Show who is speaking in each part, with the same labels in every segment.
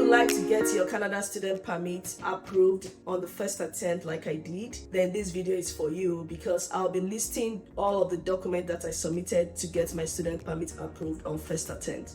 Speaker 1: would like to get your Canada student permit approved on the first attempt like I did, then this video is for you because I'll be listing all of the documents that I submitted to get my student permit approved on first attempt.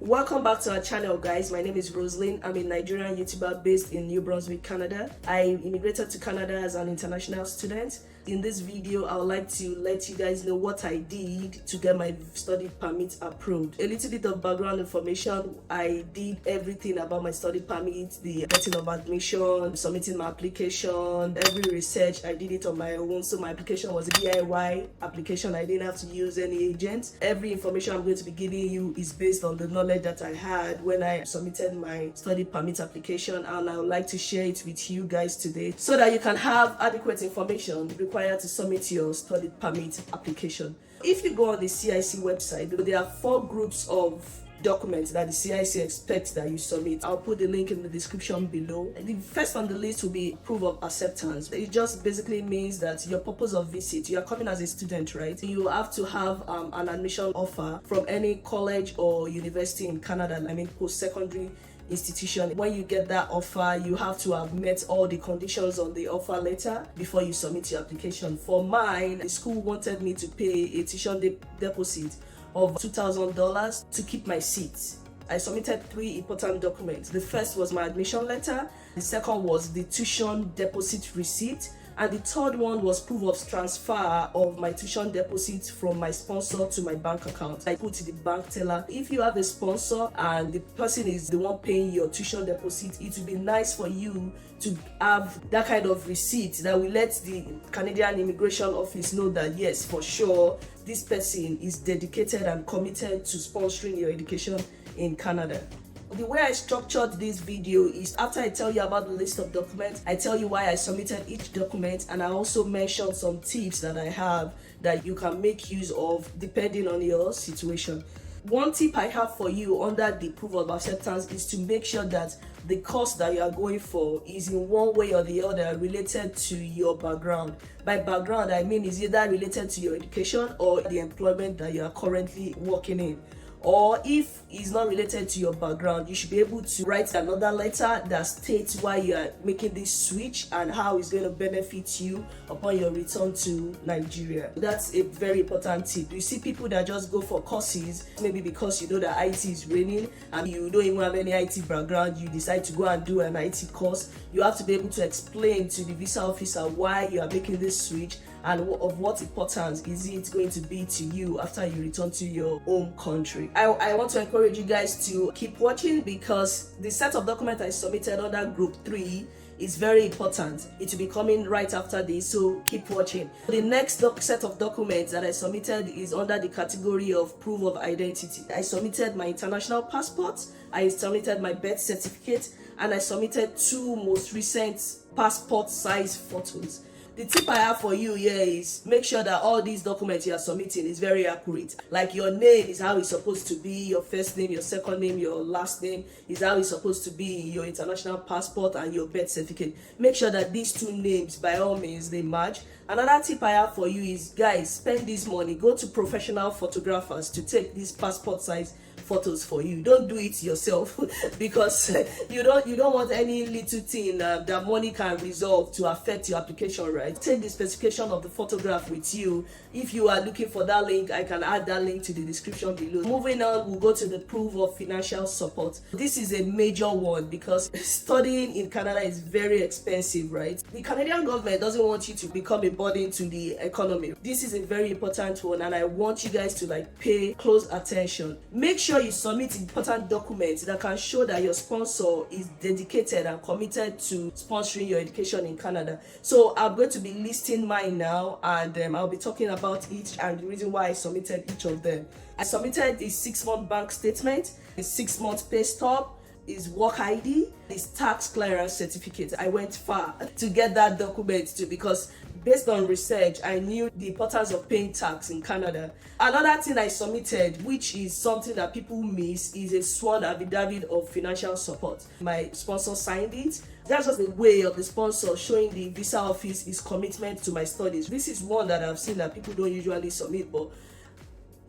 Speaker 1: Welcome back to our channel, guys. My name is Roslyn. I'm a Nigerian YouTuber based in New Brunswick, Canada. I immigrated to Canada as an international student. In this video, I would like to let you guys know what I did to get my study permit approved. A little bit of background information. I did everything about my study permit, the getting of admission, submitting my application, every research. I did it on my own. So my application was a DIY application. I didn't have to use any agent. Every information I'm going to be giving you is based on the knowledge that I had when I submitted my study permit application, and I would like to share it with you guys today so that you can have adequate information required to submit your study permit application. If you go on the CIC website, there are 4 groups of documents that the CIC expects that you submit. I'll put the link in the description below. The first on the list will be proof of acceptance. It just basically means that your purpose of visit, you are coming as a student, right? You have to have an admission offer from any college or university in Canada, I mean post-secondary institution. When you get that offer, you have to have met all the conditions on the offer letter before you submit your application. For mine, the school wanted me to pay a tuition deposit of $2,000 to keep my seat. I submitted 3 important documents. The first was my admission letter, the second was the tuition deposit receipt, and the third one was proof of transfer of my tuition deposit from my sponsor to my bank account. I put to the bank teller. If you have a sponsor and the person is the one paying your tuition deposit, it would be nice for you to have that kind of receipt that will let the Canadian Immigration Office know that yes, for sure, this person is dedicated and committed to sponsoring your education in Canada. The way I structured this video is after I tell you about the list of documents, I tell you why I submitted each document, and I also mention some tips that I have that you can make use of depending on your situation. One tip I have for you under the proof of acceptance is to make sure that the course that you are going for is in one way or the other related to your background. By background, I mean is either related to your education or the employment that you are currently working in. Or if it's not related to your background, you should be able to write another letter that states why you are making this switch and how it's going to benefit you upon your return to Nigeria. That's a very important tip. You see people that just go for courses, maybe because you know that IT is raining and you don't even have any IT background, you decide to go and do an IT course. You have to be able to explain to the visa officer why you are making this switch and of what importance is it going to be to you after you return to your home country. I want to encourage you guys to keep watching because the set of documents I submitted under group 3 is very important. It will be coming right after this, so keep watching. The next set of documents that I submitted is under the category of proof of identity. I submitted my international passport, I submitted my birth certificate, and I submitted 2 most recent passport size photos. The tip I have for you here is make sure that all these documents you are submitting is very accurate. Like your name is how it's supposed to be, your first name, your second name, your last name is how it's supposed to be in your international passport and your birth certificate. Make sure that these 2 names, by all means, they match. Another tip I have for you is, guys, spend this money. Go to professional photographers to take these passport size photos for you. Don't do it yourself because you don't want any little thing that money can resolve to affect your application, right? Take the specification of the photograph with you. If you are looking for that link, I can add that link to the description below. Moving on, we'll go to the proof of financial support. This is a major one because studying in Canada is very expensive, right? The Canadian government doesn't want you to become a burden to the economy. This is a very important one, and I want you guys to pay close attention. Make sure you submit important documents that can show that your sponsor is dedicated and committed to sponsoring your education in Canada. So I'm going to be listing mine now, and I'll be talking about each and the reason why I submitted each of them. I submitted a 6-month bank statement, a 6-month pay stub, his work ID, his tax clearance certificate. I went far to get that document too, because based on research, I knew the importance of paying tax in Canada. Another thing I submitted, which is something that people miss, is a sworn affidavit of financial support. My sponsor signed it. That's just a way of the sponsor showing the visa office his commitment to my studies. This is one that I've seen that people don't usually submit, but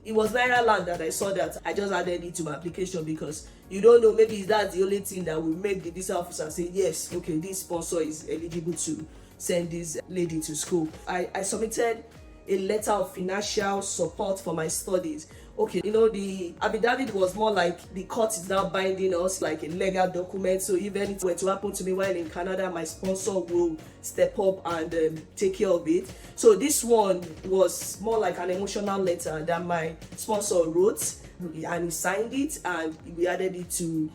Speaker 1: it was Naira Land that I saw that. I just added it to my application, because you don't know, maybe that's the only thing that will make the visa officer say, yes, okay, this sponsor is eligible to send this lady to school. I submitted a letter of financial support for my studies. Okay, the affidavit was more like the court is now binding us, like a legal document. So if anything were to happen to me while in Canada, my sponsor will step up and take care of it. So this one was more like an emotional letter that my sponsor wrote, and he signed it, and we added it to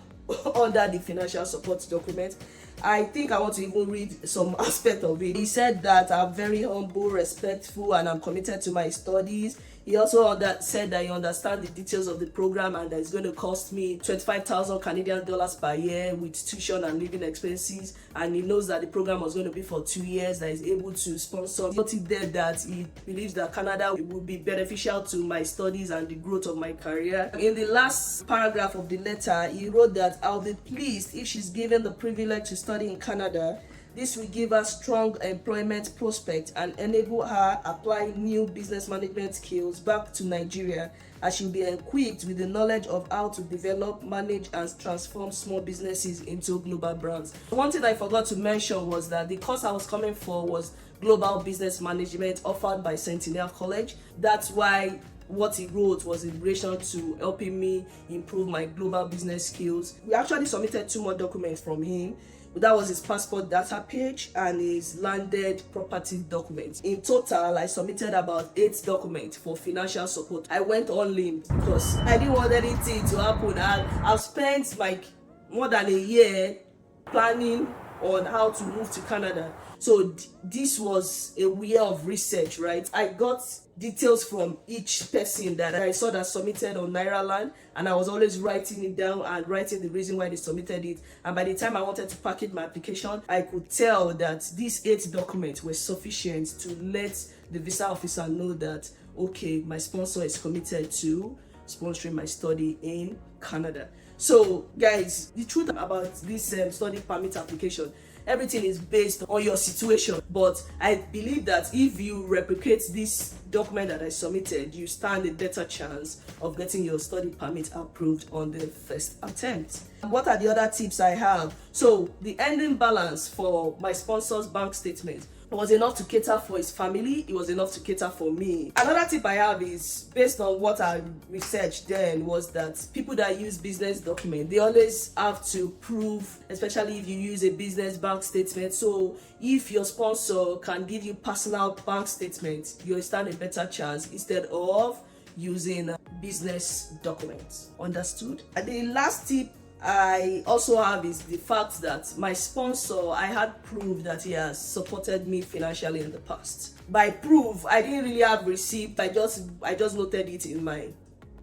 Speaker 1: under the financial support document. I think I want to even read some aspect of it. He said that I'm very humble, respectful, and I'm committed to my studies. He also said that he understands the details of the program and that it's going to cost me 25,000 Canadian dollars per year with tuition and living expenses. And he knows that the program was going to be for 2 years, that he's able to sponsor. He noted there that he believes that Canada will be beneficial to my studies and the growth of my career. In the last paragraph of the letter, he wrote that I'll be pleased if she's given the privilege to study in Canada. This will give her strong employment prospects and enable her apply new business management skills back to Nigeria, as she'll be equipped with the knowledge of how to develop, manage, and transform small businesses into global brands. One thing I forgot to mention was that the course I was coming for was Global Business Management, offered by Centennial College. That's why what he wrote was in relation to helping me improve my global business skills. We actually submitted 2 more documents from him. That was his passport data page and his landed property documents. In total, I submitted about 8 documents for financial support. I went all in because I didn't want anything to happen. I've spent like more than a year planning on how to move to Canada. So this was a year of research, right? I got details from each person that I saw that submitted on Naira Land, and I was always writing it down and writing the reason why they submitted it. And by the time I wanted to package my application, I could tell that these 8 documents were sufficient to let the visa officer know that, okay, my sponsor is committed to sponsoring my study in Canada. So guys, the truth about this study permit application, everything is based on your situation, but I believe that if you replicate this document that I submitted, you stand a better chance of getting your study permit approved on the first attempt. What are the other tips I have? So the ending balance for my sponsor's bank statement was enough to cater for his family. It was enough to cater for me. Another tip I have is, based on what I researched then, was that people that use business document, they always have to prove, especially if you use a business bank statement. So if your sponsor can give you personal bank statement, you'll stand a better chance instead of using business documents. Understood? And the last tip I also have is the fact that my sponsor, I had proof that he has supported me financially in the past. By proof, I didn't really have receipt. I just noted it in my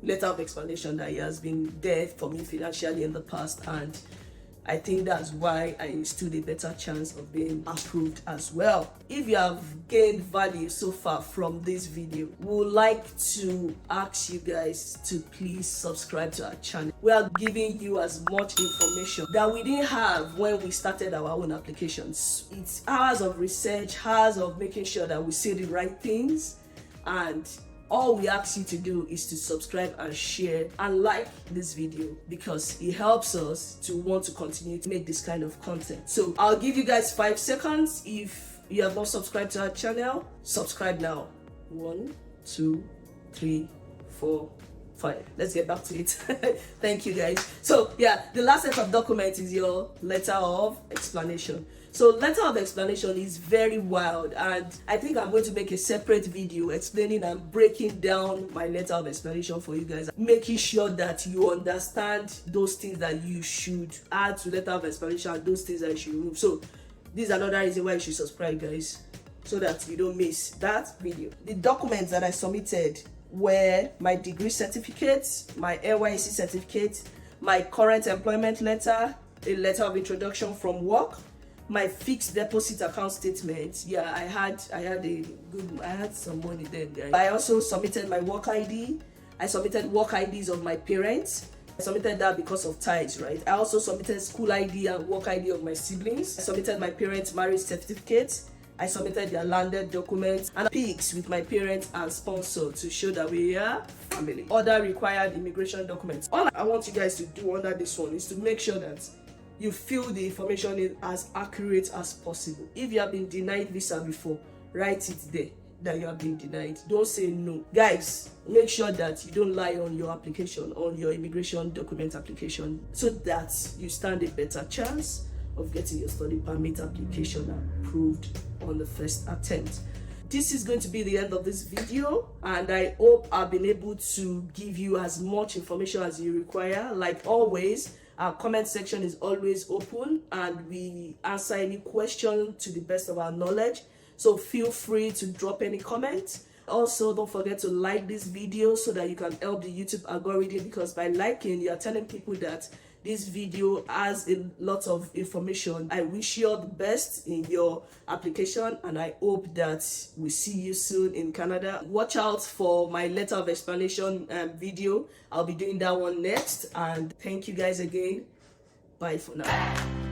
Speaker 1: letter of explanation that he has been there for me financially in the past, and I think that's why I stood a better chance of being approved as well. If you have gained value so far from this video, we would like to ask you guys to please subscribe to our channel. We are giving you as much information that we didn't have when we started our own applications. It's hours of research, hours of making sure that we say the right things, and all we ask you to do is to subscribe and share and like this video, because it helps us to want to continue to make this kind of content. So I'll give you guys 5 seconds. If you have not subscribed to our channel, subscribe now. 1, 2, 3, 4, 5. Let's get back to it. Thank you guys. So yeah, the last set of documents is your letter of explanation. So letter of explanation is very wild, and I think I'm going to make a separate video explaining and breaking down my letter of explanation for you guys, making sure that you understand those things that you should add to letter of explanation and those things that you should remove. So this is another reason why you should subscribe, guys, so that you don't miss that video. The documents that I submitted were my degree certificate, my NYC certificate, my current employment letter, a letter of introduction from work, my fixed deposit account statement. Yeah, I had some money then. I also submitted my work ID. I submitted work IDs of my parents. I submitted that because of tithes, right? I also submitted school ID and work ID of my siblings. I submitted my parents' marriage certificates. I submitted their landed documents and pics with my parents and sponsor to show that we are family. Other required immigration documents. All I want you guys to do under this one is to make sure that you fill the information in as accurate as possible. If you have been denied visa before, write it there that you have been denied. Don't say no. Guys, make sure that you don't lie on your application, on your immigration document application, so that you stand a better chance of getting your study permit application approved on the first attempt. This is going to be the end of this video, and I hope I've been able to give you as much information as you require. Like always, our comment section is always open and we answer any question to the best of our knowledge. So feel free to drop any comments. Also, don't forget to like this video so that you can help the YouTube algorithm, because by liking, you are telling people that this video has a lot of information. I wish you all the best in your application, and I hope that we see you soon in Canada. Watch out for my letter of explanation video. I'll be doing that one next, and thank you guys again. Bye for now.